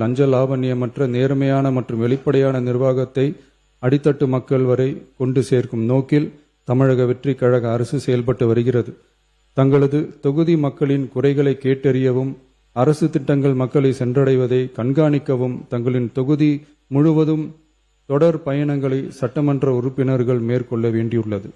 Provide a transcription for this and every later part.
லஞ்ச லாவண்யமற்ற நேர்மையான மற்றும் வெளிப்படையான நிர்வாகத்தை அடித்தட்டு மக்கள் வரை கொண்டு சேர்க்கும் நோக்கில் தமிழக வெற்றி கழக அரசு செயல்பட்டு வருகிறது. தங்களது தொகுதி மக்களின் குறைகளை கேட்டறியவும் அரசு திட்டங்கள் மக்களை சென்றடைவதை கண்காணிக்கவும் தங்களின் தொகுதி முழுவதும் தொடர் பயணங்களை சட்டமன்ற உறுப்பினர்கள் மேற்கொள்ள வேண்டியுள்ளது.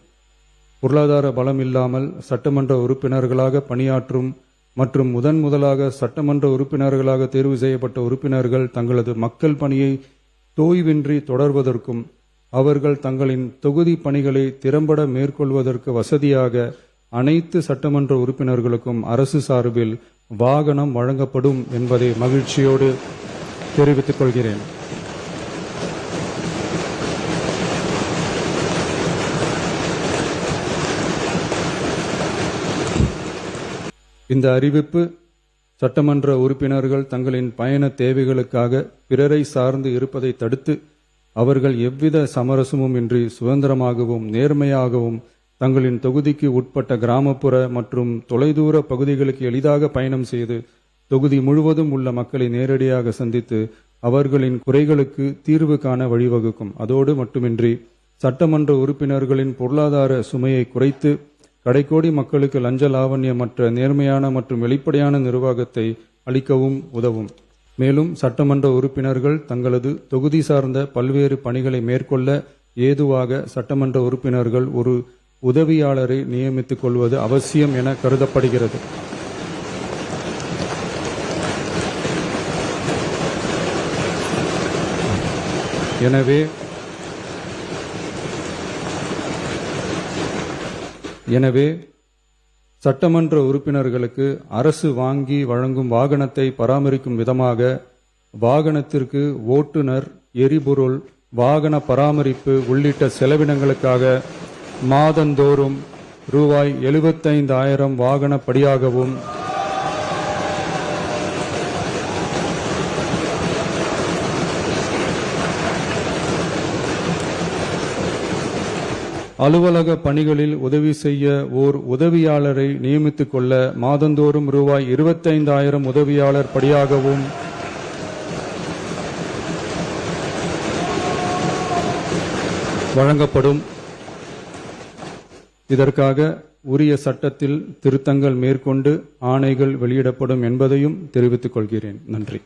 பொருளாதார பலம் இல்லாமல் சட்டமன்ற உறுப்பினர்களாக பணியாற்றும் மற்றும் முதலாக சட்டமன்ற உறுப்பினர்களாக தேர்வு செய்யப்பட்ட உறுப்பினர்கள் தங்களது மக்கள் பணியை தோய்வின்றி தொடர்வதற்கும் அவர்கள் தங்களின் தொகுதி பணிகளை திறம்பட மேற்கொள்வதற்கு வசதியாக அனைத்து சட்டமன்ற உறுப்பினர்களுக்கும் அரசு சார்பில் வாகனம் வழங்கப்படும் என்பதை மகிழ்ச்சியோடு தெரிவித்துக் கொள்கிறேன். இந்த அறிவிப்பு சட்டமன்ற உறுப்பினர்கள் தங்களின் பயண தேவைகளுக்காக பிறரை சார்ந்து இருப்பதை தடுத்து அவர்கள் எவ்வித சமரசமும் இன்றி சுதந்திரமாகவும் நேர்மையாகவும் தங்களின் தொகுதிக்கு உட்பட்ட கிராமப்புற மற்றும் தொலைதூர பகுதிகளுக்கு எளிதாக பயணம் செய்து தொகுதி முழுவதும் உள்ள மக்களை நேரடியாக சந்தித்து அவர்களின் குறைகளுக்கு தீர்வு காண வழிவகுக்கும். அதோடு மட்டுமின்றி சட்டமன்ற உறுப்பினர்களின் பொருளாதார சுமையை குறைத்து கடைக்கோடி மக்களுக்கு லஞ்ச லாவண்யமற்ற நேர்மையான மற்றும் வெளிப்படையான நிர்வாகத்தை அளிக்கவும் உதவும். மேலும் சட்டமன்ற உறுப்பினர்கள் தங்களது தொகுதி சார்ந்த பல்வேறு பணிகளை மேற்கொள்ள ஏதுவாக சட்டமன்ற உறுப்பினர்கள் ஒரு உதவியாளரை நியமித்துக் கொள்வது அவசியம் என கருதப்படுகிறது. எனவே சட்டமன்ற உறுப்பினர்களுக்கு அரசு வாங்கி வழங்கும் வாகனத்தை பராமரிக்கும் விதமாக வாகனத்திற்கு ஓட்டுநர், எரிபொருள், வாகன பராமரிப்பு உள்ளிட்ட செலவினங்களுக்காக மாதந்தோறும் ரூபாய் 75,000 வாகன படியாகவும் அலுவலக பணிகளில் உதவி செய்ய ஓர் உதவியாளரை நியமித்துக் கொள்ள மாதந்தோறும் ரூபாய் 25,000 உதவியாளர் படியாகவும் வழங்கப்படும். இதற்காக உரிய சட்டத்தில் திருத்தங்கள் மேற்கொண்டு ஆணைகள் வெளியிடப்படும் என்பதையும் தெரிவித்துக் கொள்கிறேன். நன்றி.